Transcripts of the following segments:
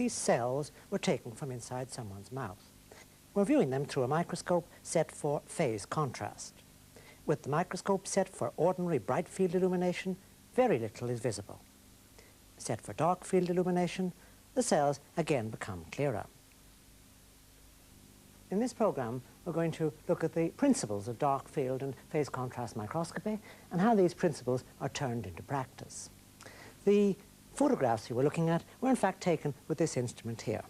these cells were taken from inside someone's mouth. We're viewing them through a microscope set for phase contrast. With the microscope set for ordinary bright field illumination, very little is visible. Set for dark field illumination, the cells again become clearer. In this program, we're going to look at the principles of dark field and phase contrast microscopy and how these principles are turned into practice. The photographs you were looking at were in fact taken with this instrument here.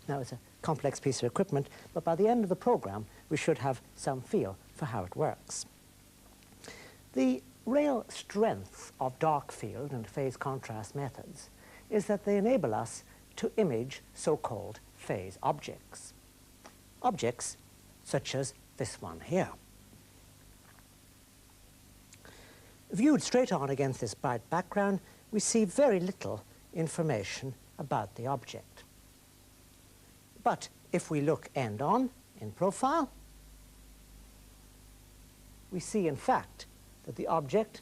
Now, it's a complex piece of equipment, but by the end of the program, we should have some feel for how it works. The real strength of dark field and phase contrast methods is that they enable us to image so-called phase objects. Objects such as this one here. Viewed straight on against this bright background, we see very little information about the object. But if we look end-on in profile, we see in fact that the object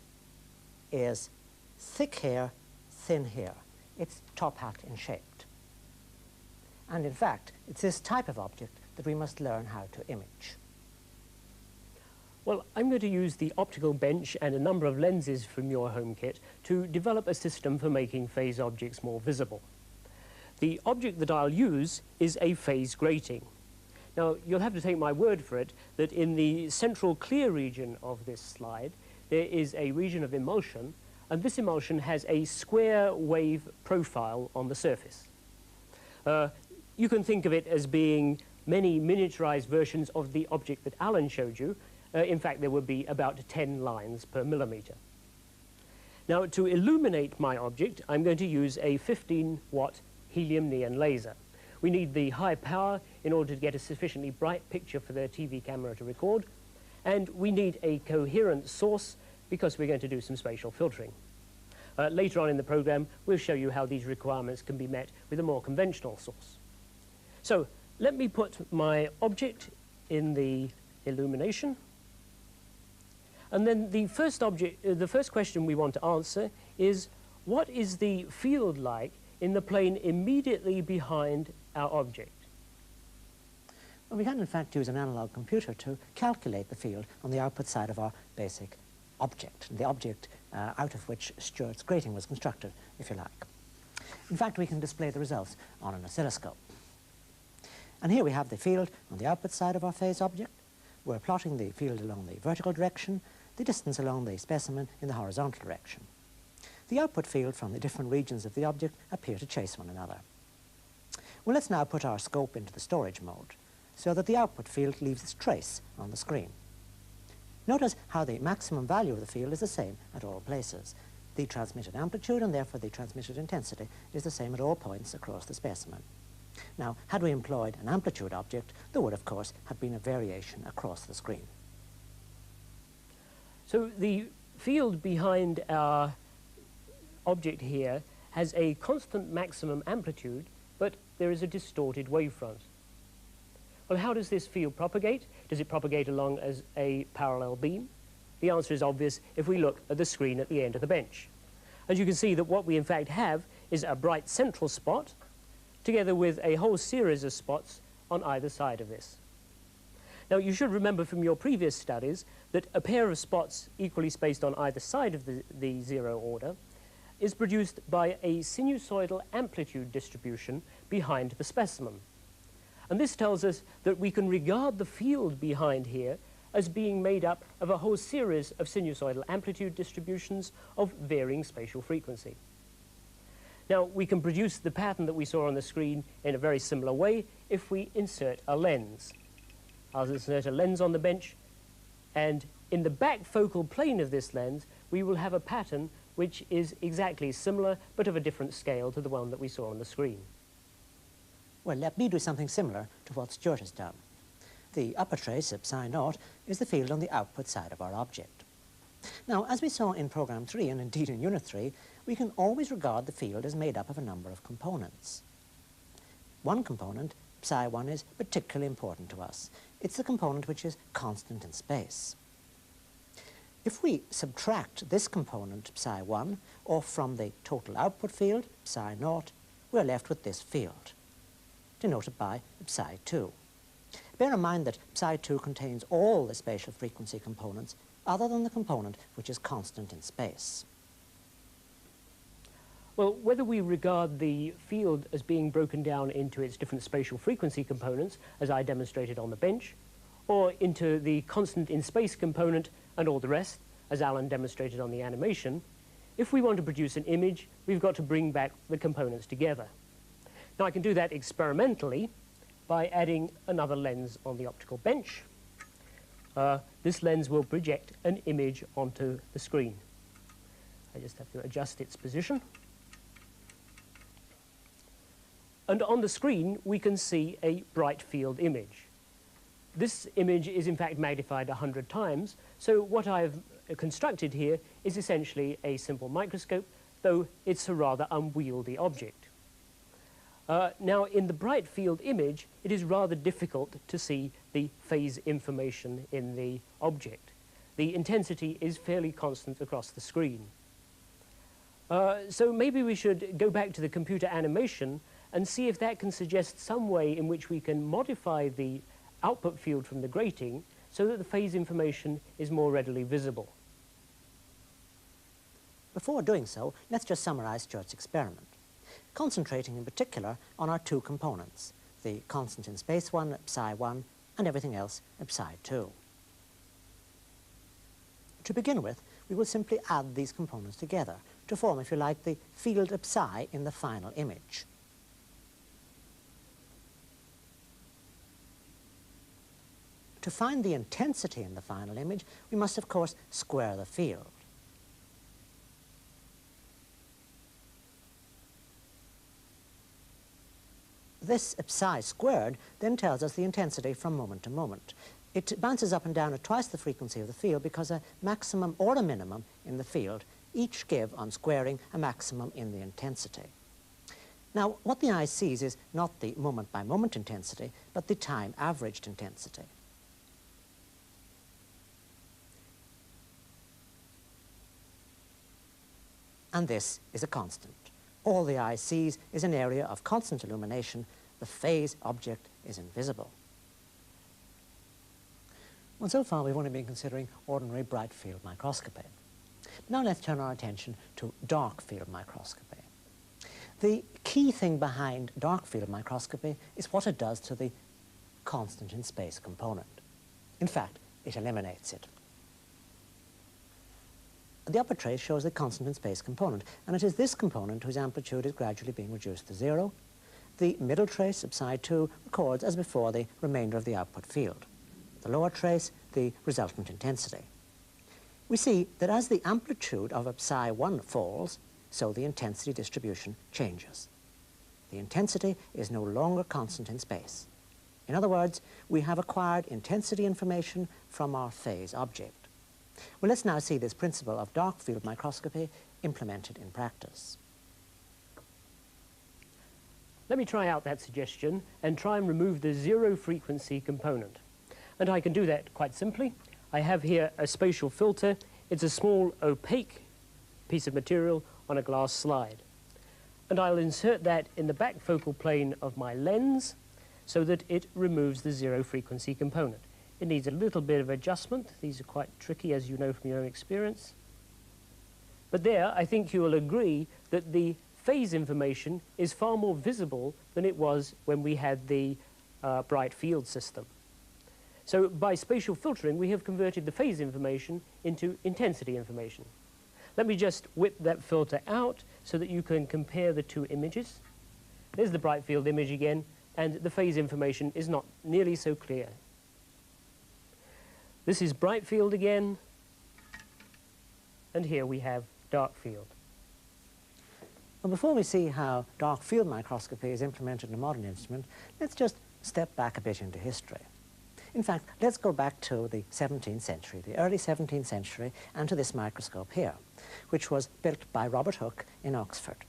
is thick hair, thin hair. It's top hat in shaped. And in fact, it's this type of object that we must learn how to image. Well, I'm going to use the optical bench and a number of lenses from your home kit to develop a system for making phase objects more visible. The object that I'll use is a phase grating. Now, you'll have to take my word for it that in the central clear region of this slide, there is a region of emulsion, and this emulsion has a square wave profile on the surface. You can think of it as being many miniaturized versions of the object that Alan showed you. In fact, there would be about 10 lines per millimeter. Now, to illuminate my object, I'm going to use a 15-watt helium neon laser. We need the high power in order to get a sufficiently bright picture for the TV camera to record, and we need a coherent source because we're going to do some spatial filtering. Later on in the program, we'll show you how these requirements can be met with a more conventional source. So, let me put my object in the illumination. And then the first question we want to answer is, what is the field like in the plane immediately behind our object? Well, we can in fact use an analog computer to calculate the field on the output side of our basic object, the object out of which Stuart's grating was constructed, if you like. In fact, we can display the results on an oscilloscope. And here we have the field on the output side of our phase object. We're plotting the field along the vertical direction, the distance along the specimen in the horizontal direction. The output field from the different regions of the object appear to chase one another. Well, let's now put our scope into the storage mode so that the output field leaves its trace on the screen. Notice how the maximum value of the field is the same at all places. The transmitted amplitude and therefore the transmitted intensity is the same at all points across the specimen. Now, had we employed an amplitude object, there would, of course, have been a variation across the screen. So the field behind our object here has a constant maximum amplitude, but there is a distorted wavefront. Well, how does this field propagate? Does it propagate along as a parallel beam? The answer is obvious if we look at the screen at the end of the bench. As you can see, that what we in fact have is a bright central spot, together with a whole series of spots on either side of this. Now, you should remember from your previous studies that a pair of spots equally spaced on either side of the zero order is produced by a sinusoidal amplitude distribution behind the specimen. And this tells us that we can regard the field behind here as being made up of a whole series of sinusoidal amplitude distributions of varying spatial frequency. Now, we can produce the pattern that we saw on the screen in a very similar way if we insert a lens. I'll insert a lens on the bench, and in the back focal plane of this lens, we will have a pattern which is exactly similar, but of a different scale to the one that we saw on the screen. Well, let me do something similar to what Stuart has done. The upper trace of psi naught is the field on the output side of our object. Now, as we saw in Program 3, and indeed in Unit 3, we can always regard the field as made up of a number of components. One component, psi 1, is particularly important to us. It's the component which is constant in space. If we subtract this component, psi 1, off from the total output field, psi naught, we're left with this field. denoted by psi2. Bear in mind that psi2 contains all the spatial frequency components other than the component which is constant in space. Well, whether we regard the field as being broken down into its different spatial frequency components, as I demonstrated on the bench, or into the constant in space component and all the rest, as Alan demonstrated on the animation, if we want to produce an image, we've got to bring back the components together. Now, I can do that experimentally by adding another lens on the optical bench. This lens will project an image onto the screen. I just have to adjust its position. And on the screen, we can see a bright field image. This image is in fact magnified 100 times, so what I've constructed here is essentially a simple microscope, though it's a rather unwieldy object. Now, in the bright field image, it is rather difficult to see the phase information in the object. The intensity is fairly constant across the screen. So maybe we should go back to the computer animation and see if that can suggest some way in which we can modify the output field from the grating so that the phase information is more readily visible. Before doing so, let's just summarize Stuart's experiment, concentrating in particular on our two components, the constant in space one at psi1 and everything else at psi2. To begin with, we will simply add these components together to form, if you like, the field of psi in the final image. To find the intensity in the final image, we must, of course, square the field. This psi squared then tells us the intensity from moment to moment. It bounces up and down at twice the frequency of the field because a maximum or a minimum in the field each give, on squaring, a maximum in the intensity. Now, what the eye sees is not the moment-by-moment intensity, but the time-averaged intensity. And this is a constant. All the eye sees is an area of constant illumination. The phase object is invisible. Well, so far we've only been considering ordinary bright field microscopy. Now let's turn our attention to dark field microscopy. The key thing behind dark field microscopy is what it does to the constant in space component. In fact, it eliminates it. The upper trace shows the constant in space component, and it is this component whose amplitude is gradually being reduced to 0. The middle trace of psi2 records, as before, the remainder of the output field. The lower trace, the resultant intensity. We see that as the amplitude of a psi1 falls, so the intensity distribution changes. The intensity is no longer constant in space. In other words, we have acquired intensity information from our phase object. Well, let's now see this principle of dark field microscopy implemented in practice. Let me try out that suggestion and try and remove the zero frequency component. And I can do that quite simply. I have here a spatial filter. It's a small opaque piece of material on a glass slide. And I'll insert that in the back focal plane of my lens so that it removes the zero frequency component. It needs a little bit of adjustment. These are quite tricky, as you know from your own experience. But there, I think you will agree that the phase information is far more visible than it was when we had the bright field system. So by spatial filtering, we have converted the phase information into intensity information. Let me just whip that filter out so that you can compare the two images. There's the bright field image again, and the phase information is not nearly so clear. This is bright field again, and here we have dark field. Well, before we see how dark field microscopy is implemented in a modern instrument, let's just step back a bit into history. In fact, let's go back to the 17th century, the early 17th century, and to this microscope here, which was built by Robert Hooke in Oxford.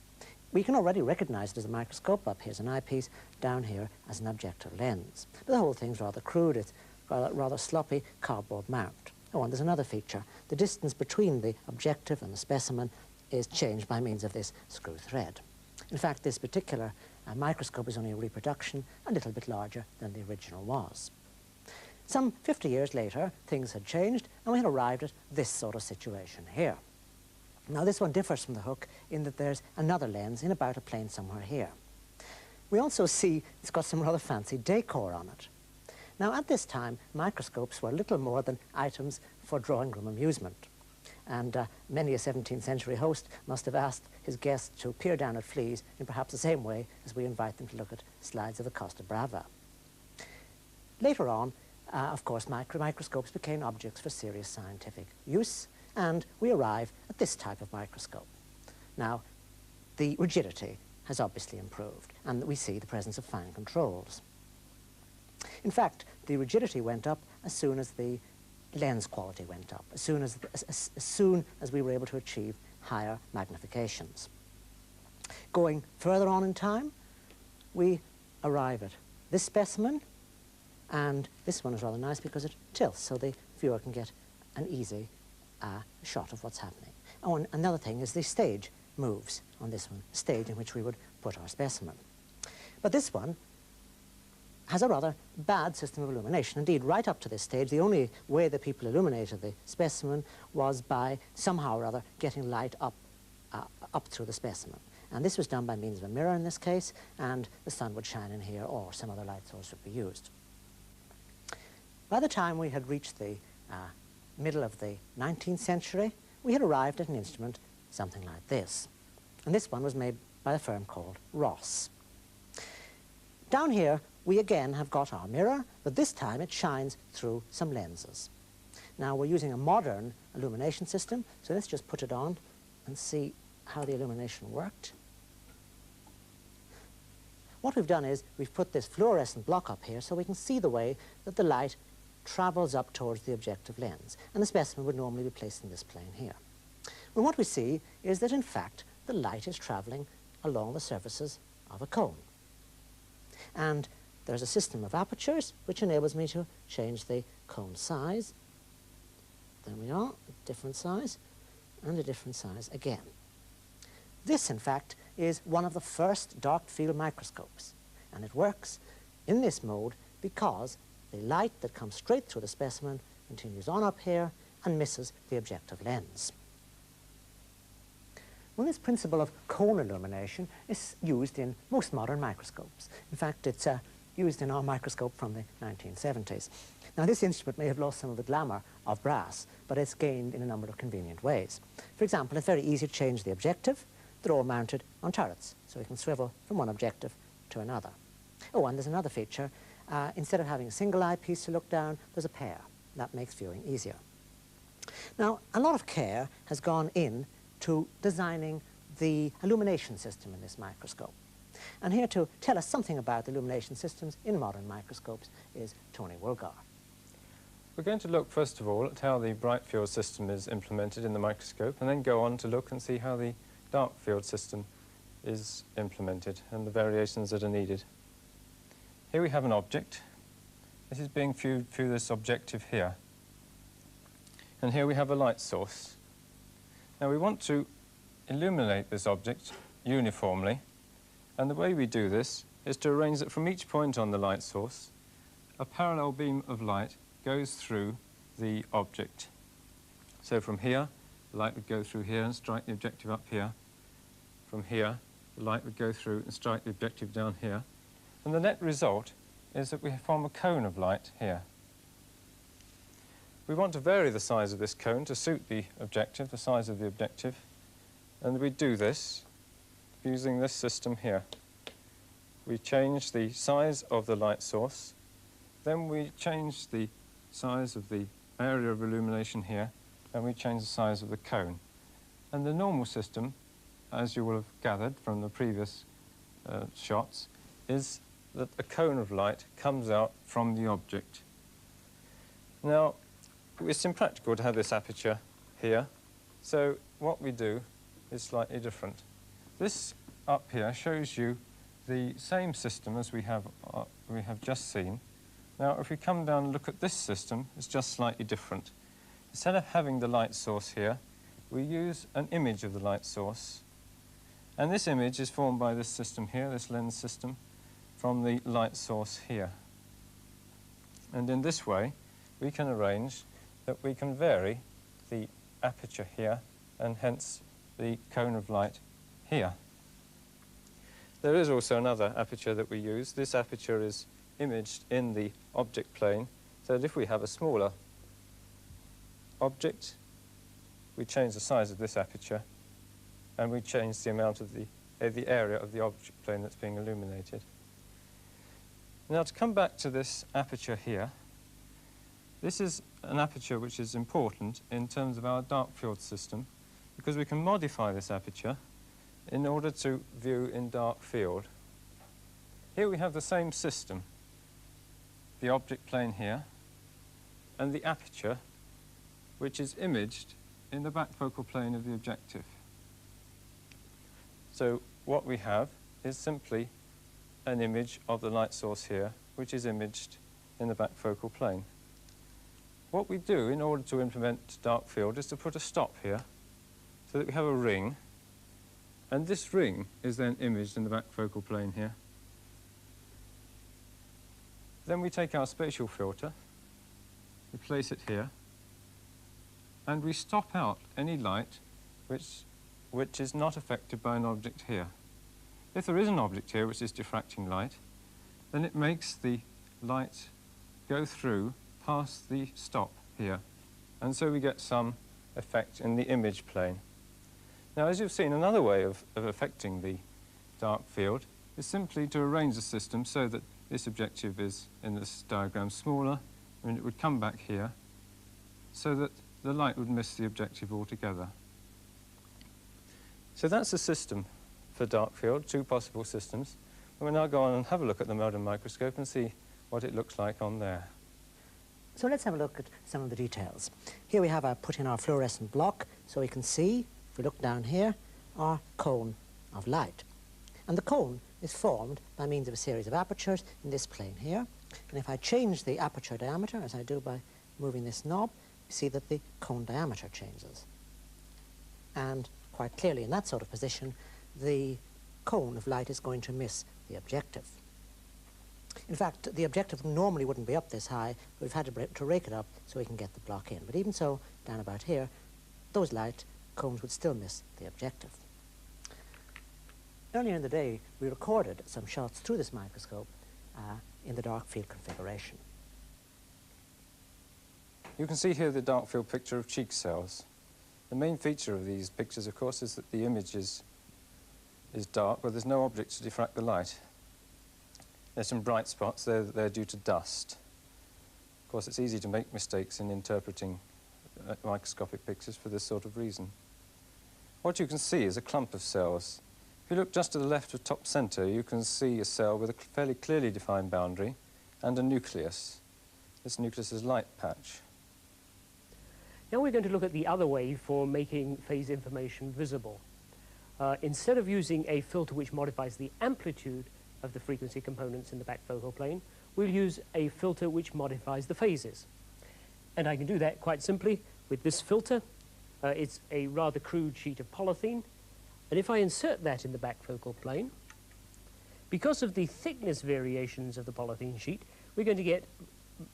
We can already recognize it as a microscope. Up here's an eyepiece, down here as an objective lens. But the whole thing's rather crude. It's rather sloppy cardboard mount. Oh, and there's another feature. The distance between the objective and the specimen is changed by means of this screw thread. In fact, this particular microscope is only a reproduction, a little bit larger than the original was. Some 50 years later, things had changed, and we had arrived at this sort of situation here. Now, this one differs from the Hook in that there's another lens in about a plane somewhere here. We also see it's got some rather fancy decor on it. Now, at this time, microscopes were little more than items for drawing room amusement. And many a 17th century host must have asked his guests to peer down at fleas in perhaps the same way as we invite them to look at slides of the Costa Brava. Later on, of course, microscopes became objects for serious scientific use, and we arrive at this type of microscope. Now, the rigidity has obviously improved, and we see the presence of fine controls. In fact, the rigidity went up as soon as the lens quality went up, as soon as we were able to achieve higher magnifications. Going further on in time, we arrive at this specimen, and this one is rather nice because it tilts, so the viewer can get an easy shot of what's happening. Oh, and another thing is the stage moves on this one, the stage in which we would put our specimen. But this one has a rather bad system of illumination. Indeed, right up to this stage, the only way that people illuminated the specimen was by somehow or other getting light up through the specimen. And this was done by means of a mirror in this case, and the sun would shine in here or some other light source would be used. By the time we had reached the middle of the 19th century, we had arrived at an instrument something like this. And this one was made by a firm called Ross. Down here, we again have got our mirror, but this time it shines through some lenses. Now, we're using a modern illumination system, so let's just put it on and see how the illumination worked. What we've done is we've put this fluorescent block up here so we can see the way that the light travels up towards the objective lens, and the specimen would normally be placed in this plane here. And what we see is that, in fact, the light is traveling along the surfaces of a cone. And there's a system of apertures which enables me to change the cone size. There we are, a different size, and a different size again. This, in fact, is one of the first dark field microscopes, and it works in this mode because the light that comes straight through the specimen continues on up here and misses the objective lens. Well, this principle of cone illumination is used in most modern microscopes. In fact, it's used in our microscope from the 1970s. Now, this instrument may have lost some of the glamour of brass, but it's gained in a number of convenient ways. For example, it's very easy to change the objective. They're all mounted on turrets, so we can swivel from one objective to another. Oh, and there's another feature. Instead of having a single eyepiece to look down, there's a pair. That makes viewing easier. Now, a lot of care has gone in to designing the illumination system in this microscope. And here to tell us something about the illumination systems in modern microscopes is Tony Woolgar. We're going to look first of all at how the bright field system is implemented in the microscope, and then go on to look and see how the dark field system is implemented and the variations that are needed. Here we have an object. This is being viewed through this objective here. And here we have a light source. Now, we want to illuminate this object uniformly, and the way we do this is to arrange that from each point on the light source, a parallel beam of light goes through the object. So from here, the light would go through here and strike the objective up here. From here, the light would go through and strike the objective down here. And the net result is that we form a cone of light here. We want to vary the size of this cone to suit the objective, the size of the objective, and we do this using this system here. We change the size of the light source, then we change the size of the area of illumination here, and we change the size of the cone. And the normal system, as you will have gathered from the previous shots, is that a cone of light comes out from the object. Now, it's impractical to have this aperture here, so what we do is slightly different. This up here shows you the same system as we have just seen. Now, if we come down and look at this system, it's just slightly different. Instead of having the light source here, we use an image of the light source, And this image is formed by this system here, this lens system, from the light source here. And in this way, we can arrange that we can vary the aperture here and hence the cone of light here. There is also another aperture that we use. This aperture is imaged in the object plane, so that if we have a smaller object, we change the size of this aperture and we change the amount of the area of the object plane that's being illuminated. Now, to come back to this aperture here, this is an aperture which is important in terms of our dark field system, because we can modify this aperture in order to view in dark field. Here we have the same system, the object plane here, and the aperture, which is imaged in the back focal plane of the objective. So what we have is simply an image of the light source here, which is imaged in the back focal plane. What we do in order to implement dark field is to put a stop here, so that we have a ring, and this ring is then imaged in the back focal plane here. Then we take our spatial filter, we place it here, and we stop out any light which is not affected by an object here. If there is an object here which is diffracting light, then it makes the light go through past the stop here, and so we get some effect in the image plane. Now, as you've seen, another way of affecting the dark field is simply to arrange the system so that this objective is, in this diagram, smaller, and it would come back here, so that the light would miss the objective altogether. So that's the system for dark field, two possible systems. We'll now go on and have a look at the modern microscope and see what it looks like on there. So let's have a look at some of the details. Here we have put in our fluorescent block, so we can see, if we look down here, our cone of light. And the cone is formed by means of a series of apertures in this plane here. And if I change the aperture diameter, as I do by moving this knob, you see that the cone diameter changes. And quite clearly, in that sort of position, the cone of light is going to miss the objective. In fact, the objective normally wouldn't be up this high, but we've had to rake it up so we can get the block in. But even so, down about here, those light cones would still miss the objective. Earlier in the day, we recorded some shots through this microscope in the dark field configuration. You can see here the dark field picture of cheek cells. The main feature of these pictures, of course, is that the image is dark, but there's no object to diffract the light. There's some bright spots, they're due to dust. Of course, it's easy to make mistakes in interpreting microscopic pictures for this sort of reason. What you can see is a clump of cells. If you look just to the left of top centre, you can see a cell with a fairly clearly defined boundary and a nucleus. This nucleus is light patch. Now we're going to look at the other way for making phase information visible. Instead of using a filter which modifies the amplitude of the frequency components in the back focal plane, we'll use a filter which modifies the phases. And I can do that quite simply with this filter. It's a rather crude sheet of polythene. And if I insert that in the back focal plane, because of the thickness variations of the polythene sheet, we're going to get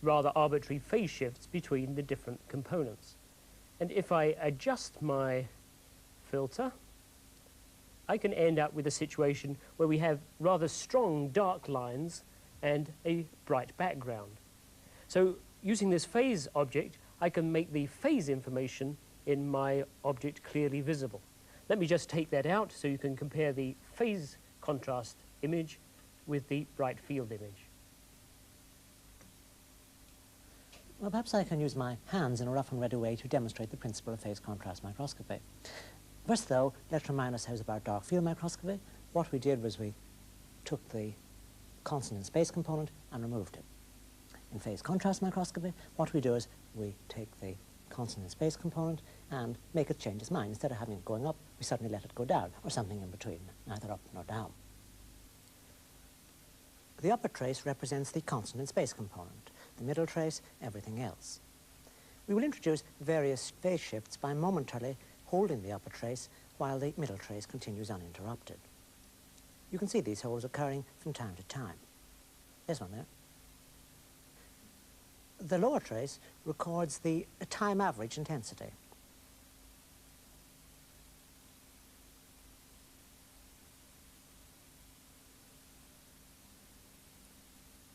rather arbitrary phase shifts between the different components. And if I adjust my filter, I can end up with a situation where we have rather strong dark lines and a bright background. So using this phase object, I can make the phase information in my object clearly visible. Let me just take that out so you can compare the phase contrast image with the bright field image. Well, perhaps I can use my hands in a rough and ready way to demonstrate the principle of phase contrast microscopy. First, though, let's remind ourselves about dark field microscopy. What we did was we took the constant in space component and removed it. In phase contrast microscopy, what we do is we take the constant in space component and make it change its mind. Instead of having it going up, we suddenly let it go down, or something in between, neither up nor down. The upper trace represents the constant in space component. The middle trace, everything else. We will introduce various phase shifts by momentarily holding the upper trace while the middle trace continues uninterrupted. You can see these holes occurring from time to time. There's one there. The lower trace records the time average intensity.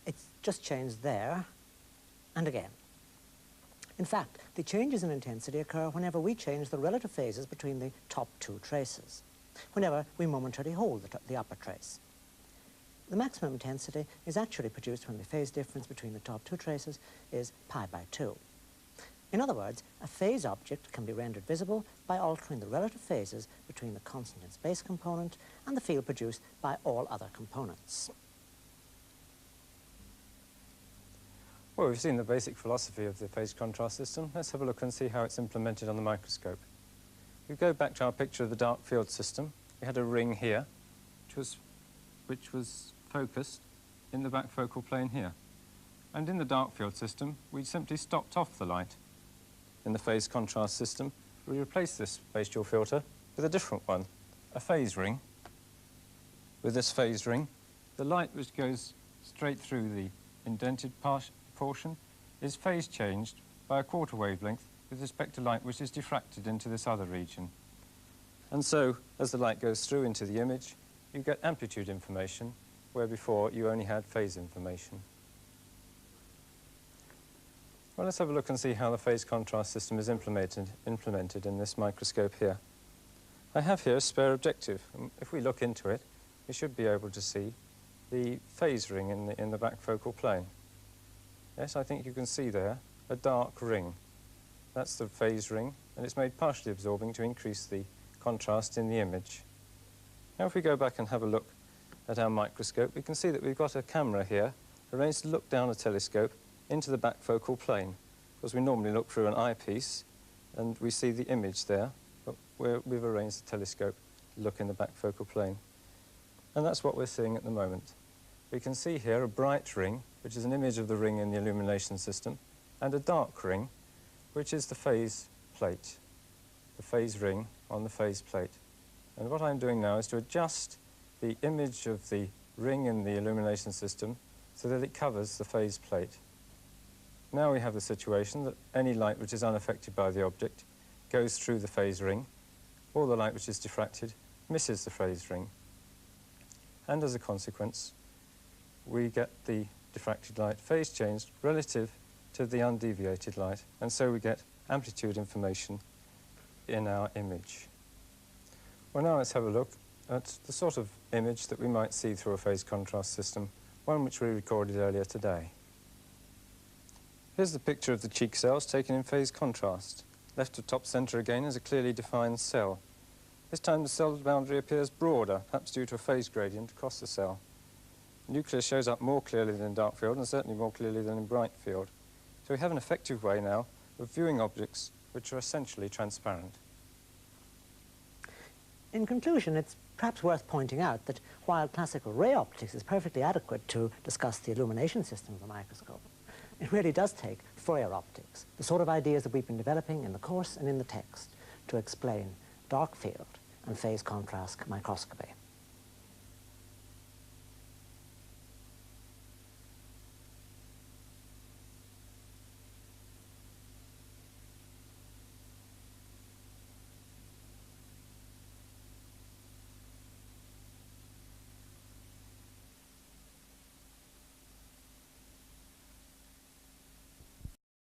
It's just changed there and again. In fact, the changes in intensity occur whenever we change the relative phases between the top two traces, whenever we momentarily hold the upper trace. The maximum intensity is actually produced when the phase difference between the top two traces is pi/2. In other words, a phase object can be rendered visible by altering the relative phases between the constant and space component and the field produced by all other components. Well, we've seen the basic philosophy of the phase contrast system. Let's have a look and see how it's implemented on the microscope. We go back to our picture of the dark field system. We had a ring here, which was focused in the back focal plane here. And in the dark field system, we simply stopped off the light. In the phase contrast system, we replaced this facial filter with a different one, a phase ring. With this phase ring, the light which goes straight through the indented portion is phase changed by a quarter wavelength with respect to light which is diffracted into this other region. And so, as the light goes through into the image, you get amplitude information, where before you only had phase information. Well, let's have a look and see how the phase contrast system is implemented in this microscope here. I have here a spare objective. If we look into it, we should be able to see the phase ring in the back focal plane. Yes, I think you can see there a dark ring. That's the phase ring, and it's made partially absorbing to increase the contrast in the image. Now, if we go back and have a look at our microscope, we can see that we've got a camera here arranged to look down a telescope into the back focal plane, because we normally look through an eyepiece and we see the image there, but we've arranged the telescope to look in the back focal plane. And that's what we're seeing at the moment. We can see here a bright ring, which is an image of the ring in the illumination system, and a dark ring, which is the phase plate, the phase ring on the phase plate. And what I'm doing now is to adjust the image of the ring in the illumination system so that it covers the phase plate. Now we have the situation that any light which is unaffected by the object goes through the phase ring. All the light which is diffracted misses the phase ring. And as a consequence, we get the diffracted light phase changed relative to the undeviated light, and so we get amplitude information in our image. Well, now let's have a look at the sort of image that we might see through a phase contrast system, one which we recorded earlier today. Here's the picture of the cheek cells taken in phase contrast. Left to top centre again is a clearly defined cell. This time the cell boundary appears broader, perhaps due to a phase gradient across the cell. The nucleus shows up more clearly than in dark field, and certainly more clearly than in bright field. So we have an effective way now of viewing objects which are essentially transparent. In conclusion, it's perhaps worth pointing out that while classical ray optics is perfectly adequate to discuss the illumination system of the microscope, it really does take Fourier optics, the sort of ideas that we've been developing in the course and in the text, to explain dark field and phase contrast microscopy.